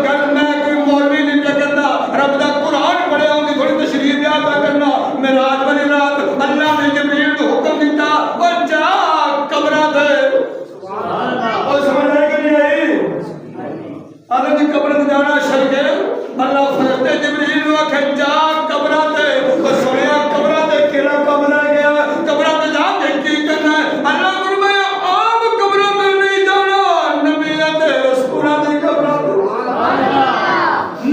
گل میں کوئی مولوی نہیں پہ کرنا، رب دا قرآن پڑھے ہوں گے تھوڑی تشریح بیان پہ کرنا۔ معراج والی رات اللہ نے جبریل کو حکم دیتا اور جا قبراں تے اور سمجھ آئی کہ نہیں آئی؟ آدھے جی قبر تے جانا شرک ہے، اللہ فرشتے جبریل کو آکھے جا قبراں تے اور سنیا قبراں تے کیڑا قبر ہے گیا، قبراں تے جا کے کی کرنا ہے؟ اللہ فرمایا عام قبراں تے نہیں جانا، نبیاں تے رسولاں دی قبراں تے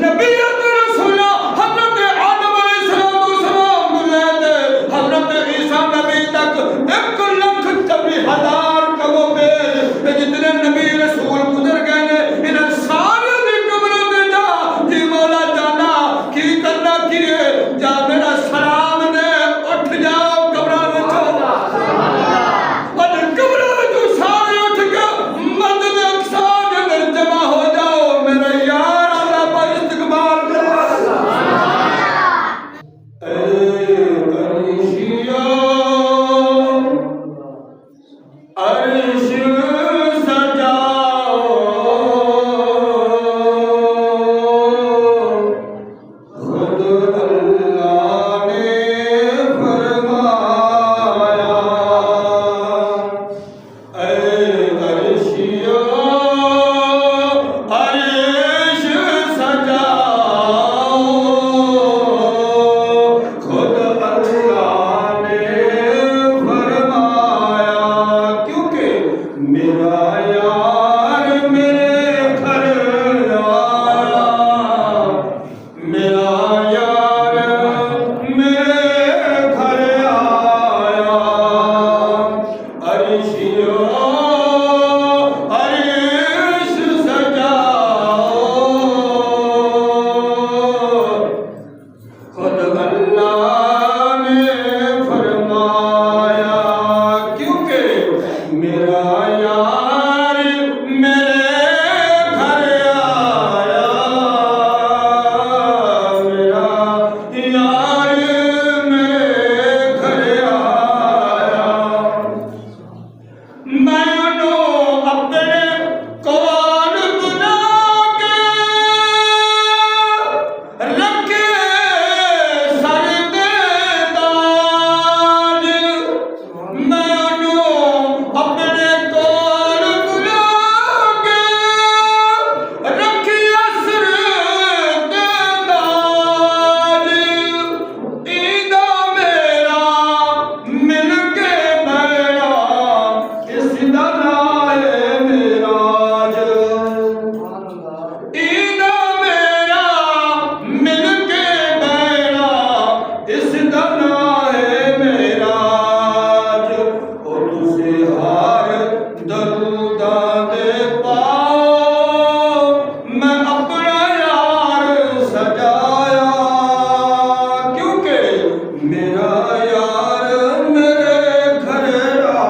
نبیاں تے رسولاں حضرت آدم علیہ السلام کو لے تے حضرت عیسیٰ نبی تک 1,40,000 کبو پیج تے جتنے نبی رسول گزر گئے نے انہاں سارے دی قبراں تے جا جی مولا جانا کی کرنا کی ہے جا میرا سلام دے اٹھ جاؤ قبراں وچوں اور قبراں وچوں سارے اٹھ کے مسجد اقصی دے اندر جمع ہو جاؤ، میرا یار اللہ پر استقبال کرے۔ عرش سجاؤ خود اللہ نے فرمایا، اے عرشیو عرش سجاؤ خود اللہ نے فرمایا، کیونکہ میرا یار میرے گھر آیا، میرا یار میرے گھر آیا، عرشیو عرش سجاؤ خود اللہ نے فرمایا، کیونکہ میرا یار میرے گھر آیا، میرا یار میرے گھر آیا، میں انہوں اپنے کول بنا کے رکھے سر دے تاج، میں انہوں اپنے کول بنا کے رکھے سر دے تاج، ایدہ میرا مل کے بیڑا اس دا نائے معراج، ایدہ میرا مل کے بیڑا اس دا نائے معراج، اور تسے ہار دروداں دے پاؤ میں اپنا یار سجایا، کیونکہ میرا یار میرے گھر آیا۔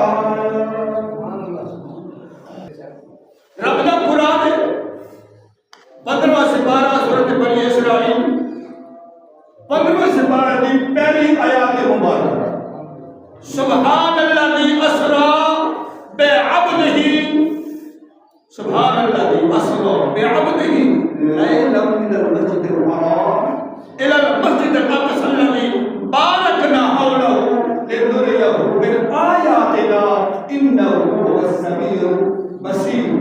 رب دا قرآن ہے 15 سپارہ سورۃ بنی اسرائیل 15 سپارہ دی پہلی آیات مبارکہ، سبحان الذی اسرا بعبدہ، سبحان الذی اسرا بعبدہ لیلا من المسجد الحرام الى المسجد الاقصى الذي باركنا حوله لنريه من آیاتنا انه هو السمیع البصیر۔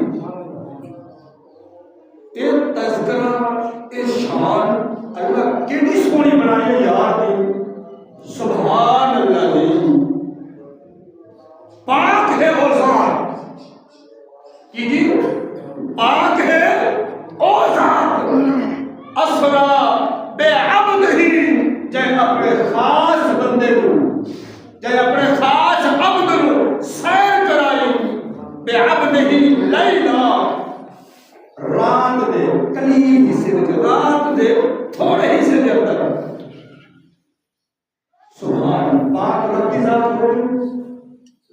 یہ تذکرہ یہ شان اللہ کیڑی سونی بنائی ہے یار دی، سبحان اللہ دی، پاک ہے وہ ذات کی جی، پاک ہے وہ ذات، اسرا بے عبد ہی جائے اپنے خاص بندے کو، جائے اپنے خاص عبد کو سیر کرائی، بے عبد ہی لیلا رات دے قلیل حصے دے، رات دے تھوڑے حصے دے اندر، سبحان پاک رب کی ذات ہوئی،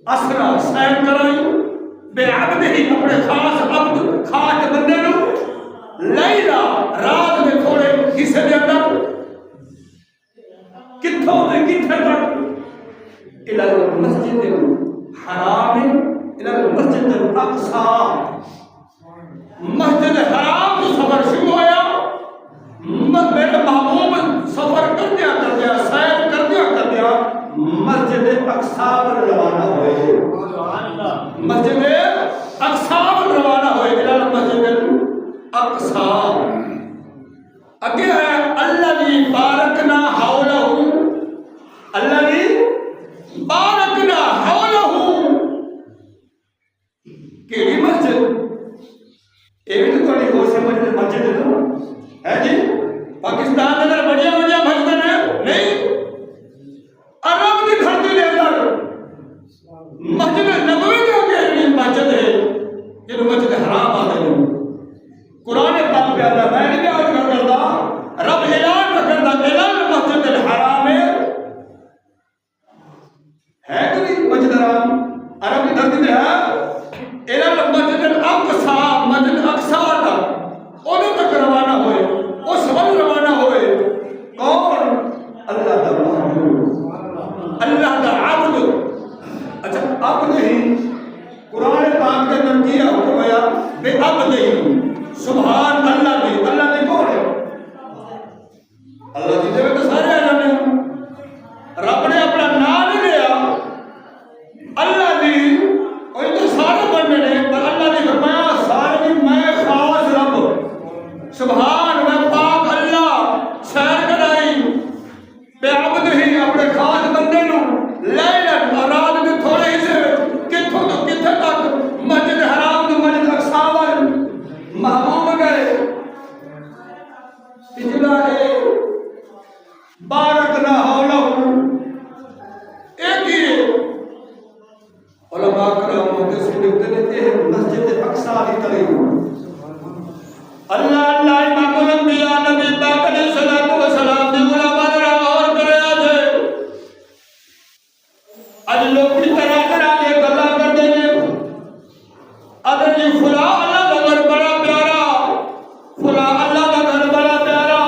اسرا سیر کرائی بے عبد ہی اپنے خاص عبد خاص بندے نو، لیلا رات دے تھوڑے حصے دے اندر، کتھوں تے کتھے تک، الى المسجد الحرام الى المسجد الاقصى، مسجد حرام تو سفر شروع اقصا پر روانہ ہوئے، مسجد اقصا پر روانہ ہوئے، الى مسجد الاقصا۔ اگے ہے الذی بارکنا حولہ، الذی بارکنا حولہ، کیڑی مسجد؟ ایک تو تھوڑی ہو سمجھ مسجد ہے جی، پاکستان کے اندر بڑی بڑی مسجد ہیں نہیں، عرب کی دھرتی کے اندر مسجد نبوی کے اندر مسجد ہے جن مسجد حرام آتے ہیں۔ قرآن پاک پہ اللہ میں نے آج کر کرتا رب اعلان کرتا اعلان مسجد الحرام ہے کہ نہیں؟ مسجد حرام عرب کی دھرتی پہ ہے، اعلان مسجد الاقصا، مسجد اقصا تک انہوں تک روانہ ہوئے، اس وقت روانہ ہوئے کون؟ اللہ کا محبوب، اللہ کا عبد۔ اچھا اب نہیں، قرآن پاک کے اندر کیا حکم ہے بے اب نہیں، سبحان اللہ دی، اللہ دی کون ہے؟ اللہ دی جگہ تو سارے اللہ نے، رب نے اپنا نام نہیں لیا، اللہ دی اور تو سارے بندے نے، پر اللہ نے فرمایا سارے میں خاص رب، سبحان میں پاک اللہ سیر کرائی بے عبد ہی اپنے خاص بندے نو لیلن اور رات کے تھوڑے حصے کتھوں تو کتھے تک مسجد حرام تو مسجد اقصا ول محبوب گئے، پچھلا ہے بارکنا حولہ، ایک ہی علماء کرام محدثین لکھتے ہیں کہ مسجد اقصا کی طرح اللہ اللہ امام الانبیاء نبی پاک علیہ الصلوۃ والسلام نے علماء ذرا غور کرے اج لوگ کی طرح کے گلا کرتے ہیں، اگر یہ فلاں اللہ کا گھر بڑا پیارا، فلاں اللہ کا گھر بڑا پیارا،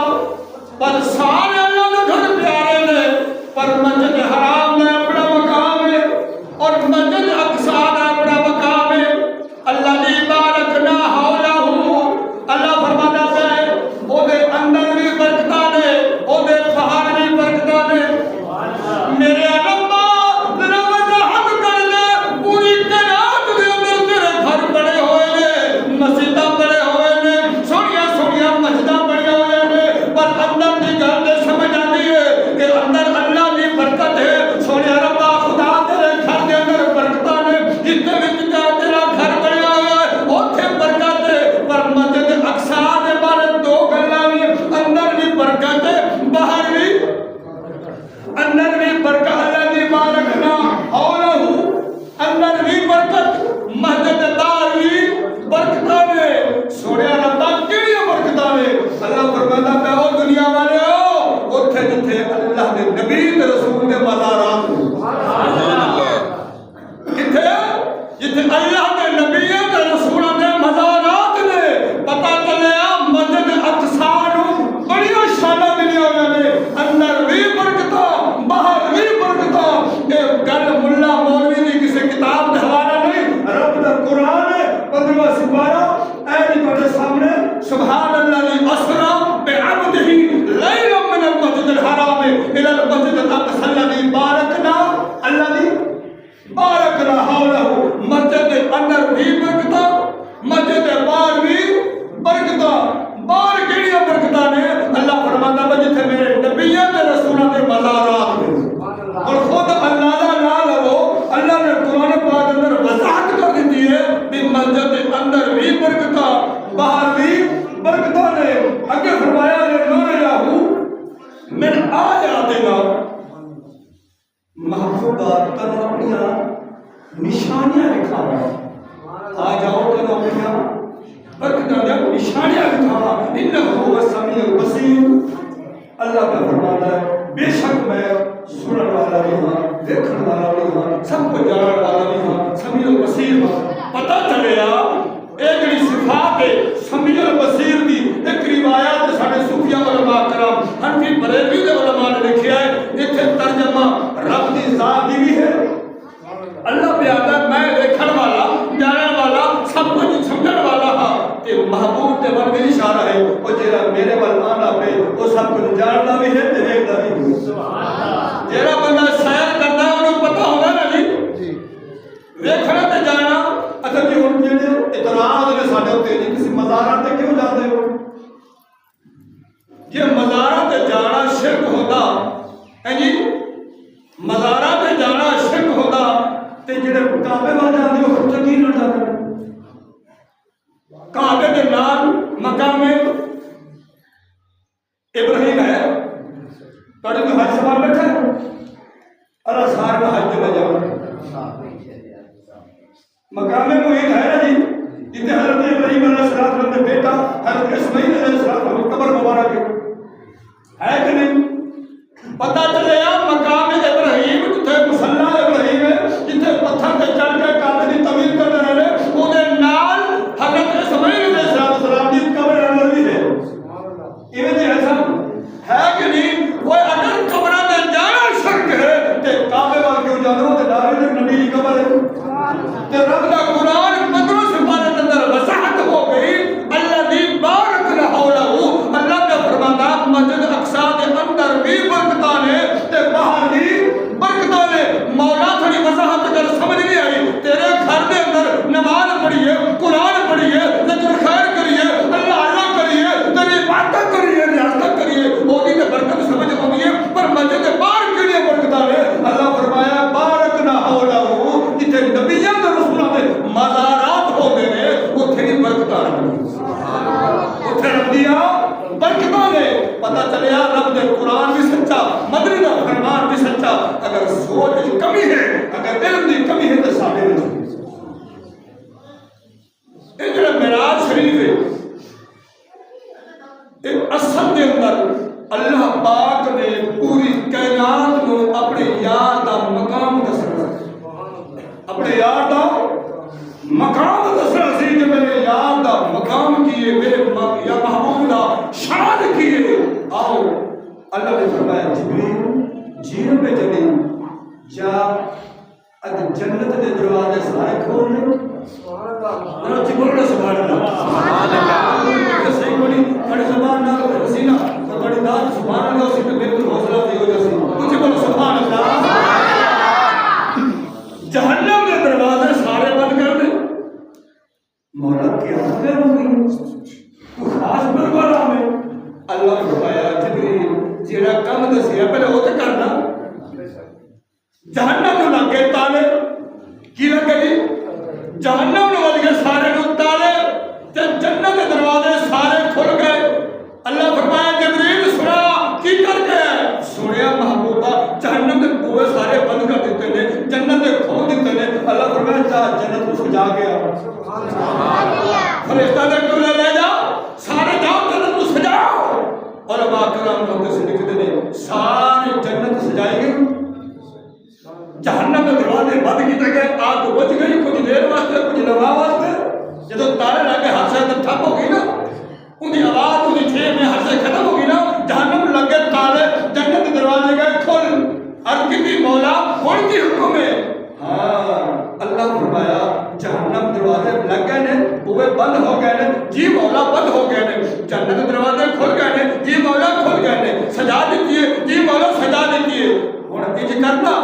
پر سارے اللہ کا گھر پیارے نے، پر مسجد حرام میں اپنا مقام ہے اور مسجد اقصا میں اپنا مقام ہے۔ اللہ نے بارکنا حولہ، اللہ فرماتا ہے او دے اندر بھی برکتاں نے، او دے باہر بھی برکتاں نے۔ میرے ربا ذرا وضاحت کر دے، پوری کائنات دے اندر تیرے گھر بڑے ہوئے نے، مسجداں بڑے ہوئے نے، سونیاں سونیاں مسجداں بڑی ہوئے نے، پر اندر دی گل تے سمجھ آتی ہے کہ اندر اللہ دی برکت ہے۔ سونیا ربا خدا تیرے گھر دے اندر برکتاں نے، جتنے بھی تیرا گھر بنیا ہوا ہے اوتھے برکت ہے، پر مسجد اقصا دے بارے دو گلاں نے، اندر بھی برکت ہے باہر بھی، اندر بھی برکت، اللہ دی بارکنا حولہ، اندر بھی برکت، مسجد باہر بھی برکتاں نے۔ سونیا ربا کیڑی برکتاں نے؟ اللہ فرماتا ہے او دنیا والے ہو اوتھے جتھے اللہ دے نبی تے رسول دے مزارات نے، کتھے جتھے اللہ دے نبی تے رسول دے مزارات نے، پتہ چلیا مسجد اقصا نو بڑی شاناں ملیاں ہوئیاں نے، اندر بھی برکتاں باہر بھی برکتاں۔ اے گل ملا مولوی دی کسی کتاب دا حوالہ نہیں، رب دا قرآن ہے 15واں سپارہ، اے جی تواڈے سامنے سبحان اللہ اسرا بعبدہ لیلا من المسجد الحرام الى المسجد الاقصى الذي بارکنا، الذي بارکنا حولہ، مسجد اندر بھی برکتاں، مسجد باہر بھی برکتاں۔ باہر کیڑیاں برکتاں نے؟ اللہ فرماتا ہے جتھے میرے نبیوں تے رسولاں دے مزارات نے، اور خود اللہ دا نام لو، اللہ نے قرآن پاک اندر وضاحت کر دیتی ہے کہ مسجد اندر بھی برکتاں باہر بھی برکتاں نے۔ اگے فرمایا نے نورہ من آیاتنا، محبوبات تن اپنیاں نشانیاں دکھاوا، آ جاؤ تن اپنیاں برکتاں دے نشانیاں دکھاوا، انہ هو السمیع البصیر۔ اللہ کا فرماتا ہے بے شک میں سنن والا بھی ہاں، دیکھن والا بھی ہاں، سب کو جانن والا بھی ہاں، سمیع البصیر ہاں۔ پتہ چلیا ایک جڑی صفات ہے سمیع البصیر دی، ایک روایات ساڈے صوفیہ علماء کرام حنفی بریلوی دے علماء نے لکھیا ہے، ایتھے ترجمہ رب دی ذات دی بھی ہے۔ اللہ پیادا میں دیکھن والا، جانن والا، سب کچھ سمجھن والا ہاں، تے محبوب تے ول بھی اشارہ ہے، او جڑا میرے ول آندا پے او سب کچھ جاندا بھی ہے تے دیکھدا بھی ہے۔ جیڑا بندہ سیر کردا ہے انہوں پتہ ہوگا ویکھنا تے جانا اچھا جی ہن جڑے اعتراض نے ساڈے اوتے جی کسی مزاراں تے کیوں جاندے ہو جے مزاراں تے جانا شرک ہوندا ہے جی مزاراں تے جانا شرک ہوندا تے جڑے کعبے وال جاندے ہو تے کی نہ جاندے کعبے دے نال مقام ابراہیم ہے تواڈے کوئی حج سوال بیٹھا ہے اللہ سار کا حج چلے جاؤ مقام محیط ہے نا جی جتنے حضرت ابراہیم علیہ السلام نے بیٹا حضرت اسماعیل علیہ السلام کی قبر مبارک ہے کہ نہیں پتہ چلے مقام ابراہیم جتھے مصلی ابراہیم ہے جتھے پتھر تے چڑھ کے کعبے دی تعمیر کرنے رہے او دے نال حضرت اسماعیل علیہ السلام کی قبر نبوی ہے ایویں جی ایسا ہے کہ نہیں کوئی اگر قبر تے جانا شرک ہے تے کعبے وال کیوں جانا تے دعوے نبی دی قبر ہے تے رب دا قرآن مدرس سبحانہ اندر وضاحت ہو گئی اللہ دی بارک نہ حولہ اللہ کا فرمانا مسجد اقصی دے اندر بھی برکتاں نے تے باہر بھی برکتاں نے مولا تھوڑی وضاحت کر سمجھ نہیں آئی تیرے گھر دے اندر نماز پڑھیے قرآن پڑھیے ذکر خیر کریے اللہ اللہ کریے تیری عبادت کریے ریاست کریے وہ دی تے برکت سمجھ آتی ہے پر مسجد دے باہر کیڑی برکتاں نے اللہ فرمایا بارک نہ حولہ جتھے نبیاں تے رسولاں دے مزارات ہوندے نے اوتھے بھی برکتاں اوتھے ربیاں برکتاں نے پتہ چلیا رب دے قرآن بھی سچا مدنی دا فرمان بھی سچا اگر سوچ دی کمی ہے اگر علم دی کمی ہے تے ساڈے وچ اے جڑا معراج شریف ہے اے اصل دے اندر اللہ پاک نے پوری کائنات نو اپنے یار دا مقام دسنا اپنے یار دا مقام دسنا سی کہ میرے یار دا مقام کیے میرے یا محبوب دا شان کیے آؤ اللہ نے فرمایا جبریل جیل میں چلی جا اج جنت دے دروازے سارے کھول لے سبحان اللہ سبحان اللہ صحیح بولی بڑے زبان نہ کرو سینہ تو بڑی داد سبحان اللہ اسی پہ بالکل حوصلہ دی ہو جاسی کچھ بولو سبحان اللہ جہنم کے دروازے سارے بند کر دے مولا کیا خیر ہو گئی تو خاص بربارہ میں اللہ نے فرمایا جبریل جیڑا کم دسیا پہلے وہ تے کرنا جہنم نو لگے تالے کی لگے جی جہنم نو لگے سارے نو تالے تے جنت کے دروازے سارے کھل گئے اللہ فرمایا جبریل سنا کی کر کے سنیا محبوبہ جہنم کے بوئے سارے بند کر دیتے نے جنت کے کھول دیتے نے اللہ فرمایا جا جنت کو سجا گیا فرشتہ نے کیوں لے جا سارے جاؤ جنت کو سجاؤ علماء کرام لوگ سے لکھتے ہیں ساری جنت سجائی گئی جہنم کے دروازے بند کیتے گئے آگ بچ گئی کچھ دیر واسطے کچھ لمحہ واسطے جب تارے لگے ہر سے ٹھپ ہو گئی نا ان کی آواز ان کی ٹھیک میں ہر سے ختم ہو گئی نا جہنم لگے تالے جنت کے دروازے گئے کھل اب کتنی مولا کون کی حکم ہے ہاں اللہ فرمایا جہنم دروازے لگ گئے نے وہ بند ہو گئے نے جی مولا بند ہو گئے نے جنت کے دروازے کھل گئے نے جی مولا کھل گئے نے سجا دیتی ہے جی مولا سجا دیتی ہے ہوں اج کرنا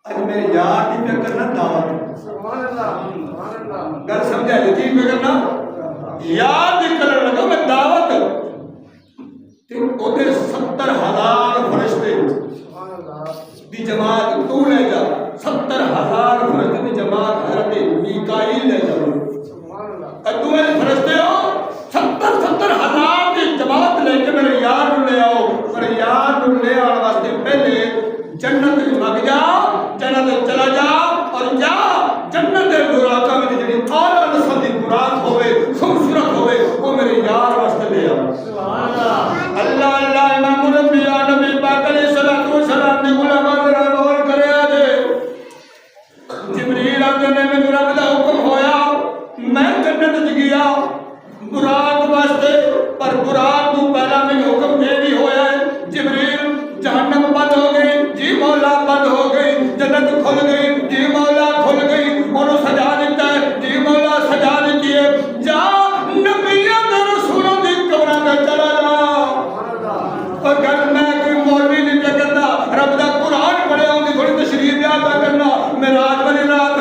اج میرے یار کی پہ کرنا دعوت سبحان اللہ گل سمجھا جی کی پہ کرنا یار دی کرنے لگا میں دعوت تے اوتے 70,000 فرشتے دی جماعت تو لے جا 70,000 فرشتے دی جماعت حضرت میکائیل لے جا سبحان اللہ اے تمہیں فرشتے ہو 70,000 دی جماعت لے کے میرے یار نو لے آؤ میرے یار نو لے آنے واسطے پہلے جنت میں مگ جا جنت چلا جا اور جا جنت دے براقہ میں جڑی اعلیٰ نسل دی براق ہوئے خوبصورت ہوئے وہ میرے یار واسطے لے آؤ سبحان اللہ اللہ اللہ امام الانبیاء نبی پاک علیہ الصلوۃ والسلام نے علماء ذرا غور کرے آجے جبریل آتے نے میں رب دا حکم ہویا میں جنت وچ گیا براق واسطے پر براق تو پہلا میں حکم دے بھی ہویا ہے جبریل جہنم بند ہو گئی جی مولا بند ہو گئی جنت کھل گئی جی مولا کھل گئی انہوں سجا دیتا ہے جی مولا سجا دیتی ہے جا نبیوں کے رسولوں کی قبروں میں چلا جا اور گھر میں کوئی مولوی نہیں پہ کرنا رب دا قرآن پڑھے ہوں گی تھوڑی تشریح بیان پہ کرنا معراج والی رات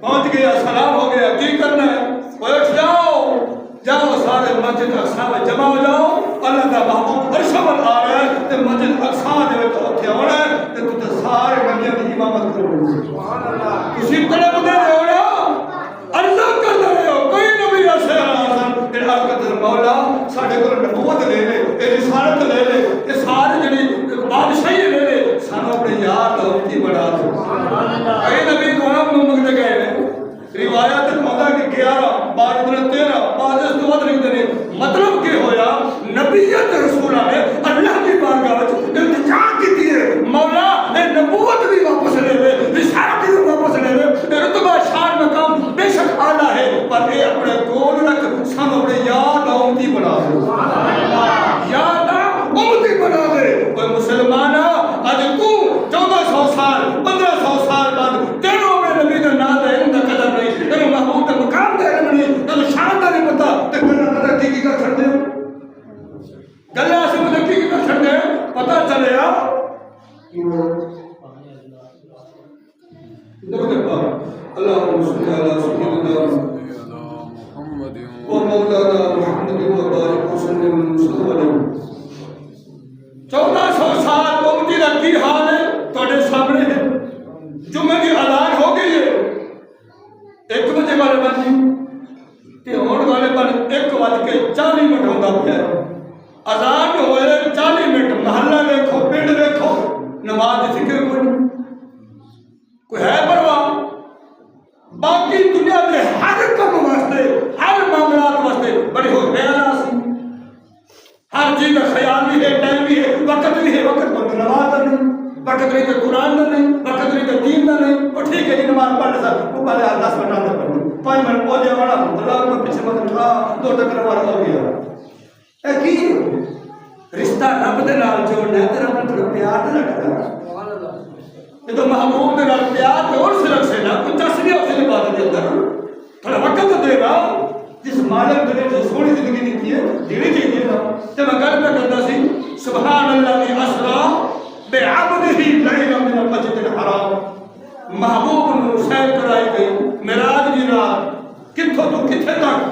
پہنچ گیا سلام ہو گیا کی کرنا ہے اٹھ جاؤ جاؤ سارے مسجد اقصا میں جمع ہو جاؤ اللہ کا محبوب ارشد آ رہا ہے تے مسجد اقصا دے تو اوتھے آنا ہے تے تو سارے بندیاں دی امامت کرو سبحان اللہ کسی طرح بدے ہو نا عرض کر رہے ہو کوئی نبی ایسے آسان تے عرض مولا ساڈے کول نبوت لے لے تے رسالت لے لے تے سارے جڑی بادشاہی لے لے سانو اپنے یار دا امتی بنا دے سبحان اللہ اے نبی تو ہم منگتے گئے روایت مولا کہ 11 12 13 بعد اس تو نہیں دے مطلب کہ ہویا نبیت رسولہ نے اللہ کی بارگاہ وچ التجا کیتی ہے مولا اے نبوت بھی واپس لے لے رسالت بھی واپس لے لے رتبہ شان مقام بے شک اعلی ہے پر اے اپنے کول رکھ سم اپنے یاد امتی بنا دے سبحان اللہ یاد امتی بنا دے اے مسلمانا اج تو 1400 سال 1500 سال بعد تیرو اپنے نبی دا نام ہے ان دا قدر نہیں تیرو محبوب دا مقام دا علم نہیں تیرو شان دا نہیں پتا تے گلا پتہ کی کر چھڑ دے گلا سے مطلب کی کر چھڑ دے پتہ چلے آ اللہم صلی علی سیدنا محمد و مولانا محمد و بارک وسلم صلی اللہ علیہ وسلم 1400 سال امتی دا کی حال ہے تواڈے سامنے ہے جمعے کی اعلان ہو گئی ہے 1 بجے والے بن تے ہون والے بن 1:40 ہوندا پیا اذان ہوئے 40 منٹ محلہ دیکھو پنڈ دیکھو نماز دی فکر کوئی ہے پرواہ باقی دنیا کے ہر کم واسطے ہر معاملات واسطے بڑی ہو بیان سی ہر چیز کا خیال بھی ہے ٹائم بھی ہے وقت بھی ہے وقت پر نماز کا نہیں وقت نہیں تو قرآن کا نہیں وقت نہیں تو دین کا نہیں وہ ٹھیک ہے جی نماز پڑھ سر وہ پہلے 10 منٹ نہ پڑھ 5 منٹ ہو جائے والا اللہ کو پیچھے مت اٹھا 2 ٹکر والا ہو گیا اے کی رشتہ رب دے نال جوڑنا ہے تے رب نال پیار نہ رکھنا سبحان اللہ یہ تو محبوب دے نال پیار تے اور صرف سے نہ کچھ تسبیح اس دی عبادت دے اندر تھوڑا وقت دے گا جس مالک نے جو سونی زندگی دی ہے دینی چاہیے نا تے میں گل پہ کرتا سی سبحان اللہ اسرا بعبدہ لیلا من المسجد الحرام محبوب نو سیر کرائی گئی معراج دی رات کتھوں تو کتھے تک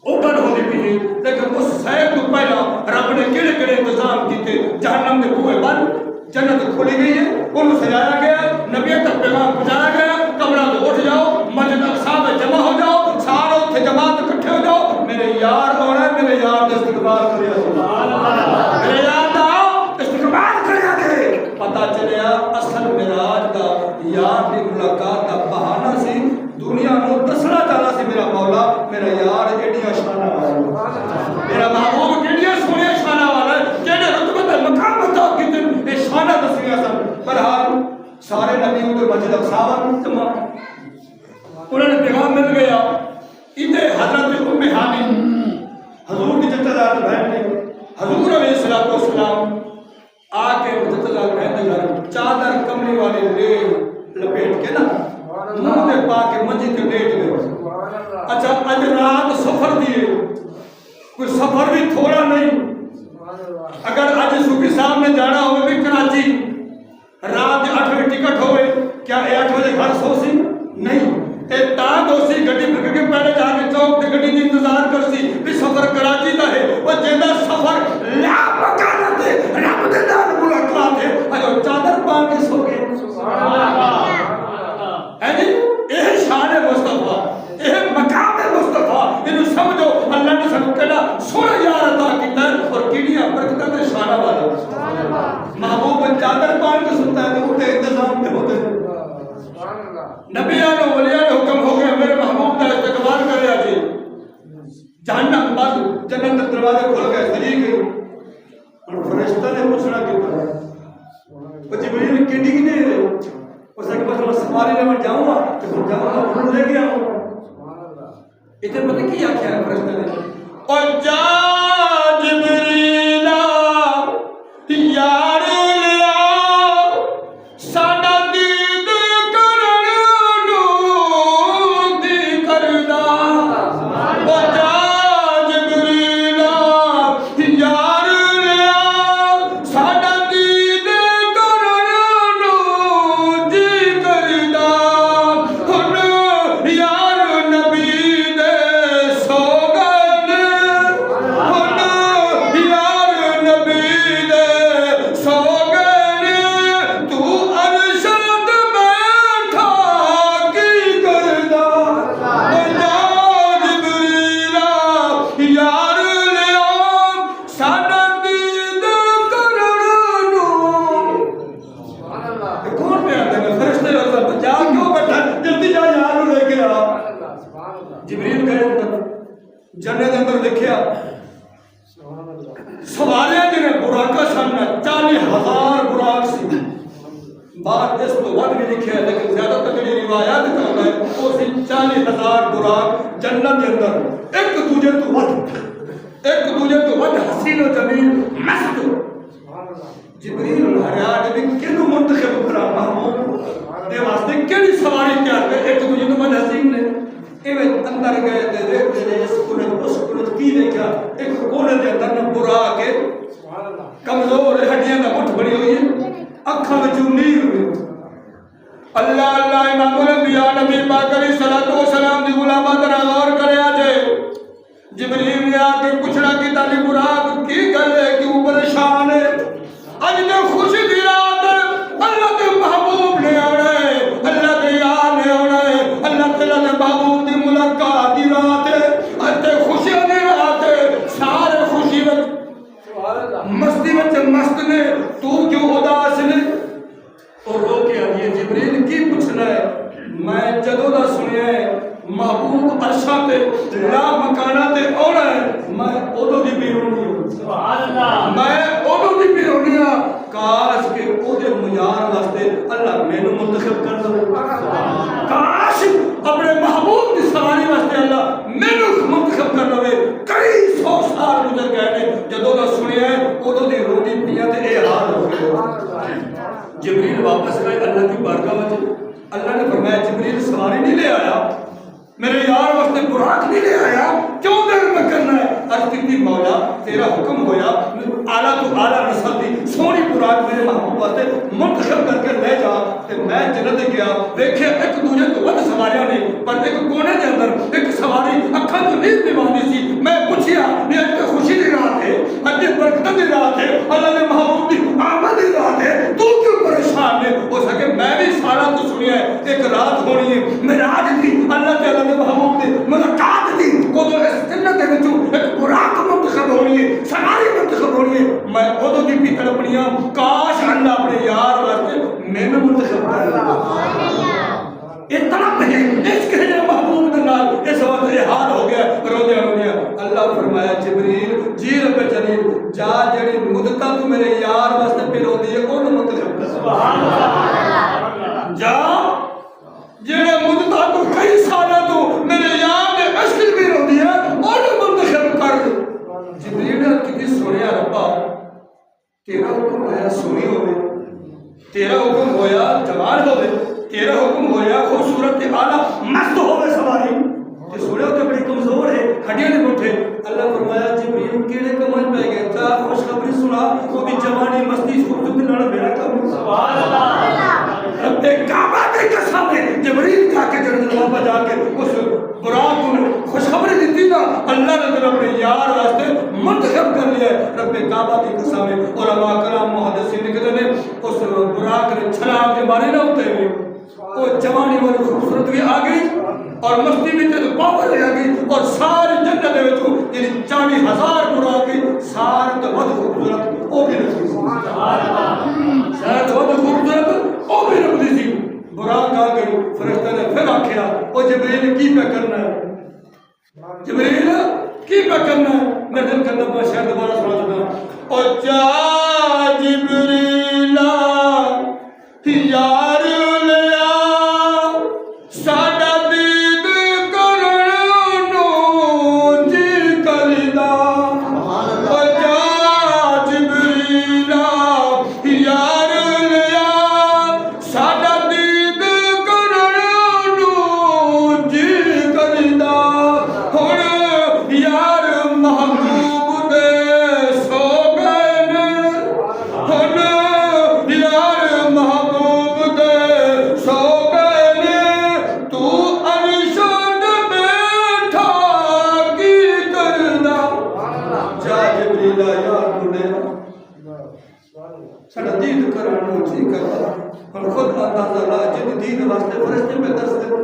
اوپن ہونے بھی لیکن اس سیر تو پہلا رب نے کیڑے کیڑے انتظام کیتے جہنم کے بوئے بند جنت کھولی گئی ہے انہوں سجایا گیا نبی تک پیغام پہنچایا گیا کمرہ تو اٹھ جاؤ مسجد اقصا میں جمع ہو جاؤ سارے اتنے جماعت اکٹھے ہو جاؤ میرے یار آنا ہے میرے یار کا استقبال کریا سبحان اللہ میرے یار کا استقبال کریا گئے پتہ چلیا اصل معراج دا یار کی ملاقات کا بہانہ سی دنیا کو دسنا چاہتا سی میرا مولا میرا یار ایڈیاں شانہ والا میرا محبوب ایڈیاں سونے شانہ والا ہے کہنے رتبت مقام بتا کتن یہ شانہ دسیا سن برحال سارے نبی ان کے مسجد اقصا جمع انہوں نے پیغام مل گیا ادھر حضرت ام ہانی حضور کی چچا دار بہن نے حضور علیہ السلام آ کے چچا دار بہن نے چادر کملی والی لے لپیٹ کے نا منہ دے پا کے منجی تے لیٹ گئے اچھا اج رات سفر دیے کوئی سفر بھی تھوڑا نہیں اگر اج صوفی صاحب نے جانا ہوئے بھی کراچی رات 8 بجے ٹکٹ ہوئے کیا 8 بجے گھر سو سی نہیں تے تاں دوسی گڈی پھر کے پہلے جا کے چوک تے گڈی دی انتظار کر سی بھی سفر کراچی دا ہے او جیندا سفر لا مکان تے رب دے نال ملاقات ہے اجو چادر پا کے سو گئے سبحان اللہ ہے جی یہ شان مصطفیٰ یہ مقام مصطفیٰ انہوں سمجھو اللہ نے سب کہنا سونا یار عطا کیتا ہے اور کیڑیاں برکتاں تے شانہ والا محبوب چادر پان کے سنتا ہے تو اٹھے انتظام میں ہوتے ہیں نبیان و ولیان حکم ہو گیا میرے محبوب کا استقبال کر رہا جی جہنم بعد جنت کے دروازے کھل گئے سجی گئی اور فرشتہ نے پوچھنا کیوں وہ جبریل کیڑی کی نہیں رہے اس نے کہا میں سواری لے میں جاؤں گا تو جاؤں گا پھول لے گیا ہوں اتنے پتہ کیا کیا ہے فرشتہ نے اور جا جبریلا یار لیا ساڈا دید کرن نو دی کردا اور جا جبریلا یار لیا ساڈا دید کرن نو دی کردا ہن جبریل گئے اندر جنت اندر دیکھیا سواریاں جنہیں براقہ سامنا 40,000 براق سی بات اس تو ود بھی لکھے ہے لیکن زیادہ تر جڑی روایات کرتا ہے وہ سی 40,000 براق جنت کے اندر ایک دوجے تو ود حسین و جمیل مست جبریل الحریات بھی کنو منتخب کرا محمود دے واسطے کیڑی سواری تیار کر ایک دوجے تو ود حسین نے ایویں اندر گئے تے دیکھتے اس کونے کی دیکھا ایک کونے دے اندر نہ براق ہے کمزور ہڈیاں دا مٹھ بنی ہوئی ہے اکھاں وچوں نیر ہوئی اللہ اللہ امام الانبیاء نبی پاک علیہ الصلوۃ والسلام دی غلامات ذرا غور کریا جے جبریل نے آ کے پوچھنا کہ تالی براق کی گل ہے کیوں پریشان ہے اج تے خوشی دی رات اللہ کے محبوب نے آنا ہے اللہ کے یار نے آنا ہے اللہ تعالی کے محبوب دی ملاقات دی رات ہے اج تے خوشی دی رات ہے سارے خوشی وچ مستی وچ مست نے تو کیوں اداس نے اور رو کے آئیے جبریل کی پوچھنا ہے میں جدوں دا سنیا ہے محبوب عرشاں تے لا مکانہ تے آنا ہے میں اودوں دی بھی رونی ہوں سبحان اللہ میں اودوں دی بھی رونی ہوں کاش کہ اودے میار واسطے اللہ مینوں منتخب کر دے کاش اپنے محبوب دی سواری واسطے اللہ مینوں منتخب کر دے کئی 100 سال گزر گئے نے جدوں دا سنیا ہے اودوں دی رونی پیاں تے اے حال ہو گیا جبریل واپس گئے اللہ کی بارگاہ میں اللہ نے فرمایا جبریل سواری نہیں لے آیا میرے یار واسطے براق نہیں لے آیا کیوں دیر میں کرنا ہے عرض کی مولا تیرا حکم ہویا اعلیٰ تو اعلیٰ نسل دی سونی براق میرے محبوب واسطے منتخب کر کے لے جا تے میں جنت گیا دیکھے ایک دوجے تو ود سواریاں نے پر ایک کونے دے اندر ایک سواری اکھاں تو نیند بھی باندھی سی میں پوچھیا نہیں اج تے خوشی دی رات ہے اج برکت دی رات ہے اللہ نے محبوب دی آمد دی رات ہے تو کیوں پریشان ہے ہو سکے میں بھی سارا تو سنیا ہے ایک رات ہونی ہے معراج دی اللہ تعالی نے محبوب دی ملاقات دی کو تو اس جنت دے وچوں ایک براق منتخب ہونی ہے سواری منتخب ہونی ہے میں اودوں دی بھی تڑپنیاں کاش اللہ اپنے یار واسطے مینوں منتخب کر لے یہ طلب ہے عشق ہے محبوب دے نال اس وقت یہ حال ہو گیا روندیا اللہ فرمایا جبریل جی رب جلیل جا جڑی مدتاں تو میرے یار واسطے پہ روندی ہے اون منتخب کر سبحان اللہ جا جڑے مدتاں تو کئی سالاں تو میرے یار دے عشق بھی روندی ہے اون منتخب کر جبریل نے کتنی سنیا ربا تیرا حکم ہویا سونی ہوے تیرا حکم ہویا جوان ہوے تیرا حکم ہویا خوبصورت تے اعلیٰ مست ہوے سواری تے سنیا تے بڑی کمزور ہے ہڈیاں دے مٹھے اللہ فرمایا جبریل کیڑے کمل پہ گئے چا خوشخبری سنا وہ بھی جوانی مستی خوبصورتی نال میرا کام سبحان اللہ رب کعبہ کی قسم ہے جبریل جا کے جنت واپس جا کے اس براق کو خوشخبری دیتی نا اللہ نے تیرا اپنے یار واسطے منتخب کر لیا ہے رب کعبہ کی قسم ہے علماء کرام محدثین کہتے ہیں اس براق نے چھلانگ کے مارے نہ ہوتے ہوئے وہ جوانی والی خوبصورت بھی آ گئی اور مستی بھی تے پاور بھی آ گئی اور ساری جنت دے وچوں یعنی 40,000 براق کی سارے تو ود خوبصورت او بھی رکھی سبحان اللہ سارے تو ود خوبصورت او بھی رکھی سی براق آ گئی فرشتے نے پھر آکھیا او جبریل کی پہ کرنا ہے جبریل کی پہ کرنا ہے میں دل کرنا پہ شاید دوبارہ سنا دیتا او جا جبریل یار لیا ساڈا دید کرن نو جی کردا او جا جبریل یار لیا ساڈا دید کرن نو جی کردا ہن یار محبوب دے سو گئے نے ہن یار محبوب دے سو گئے نے تو عرشان بیٹھا کی کردا جا جبریل یار بولے ساڈا دید کرن نو جی کردا ہن خود اندازہ لا جن دید واسطے فرشتے پہ دس دے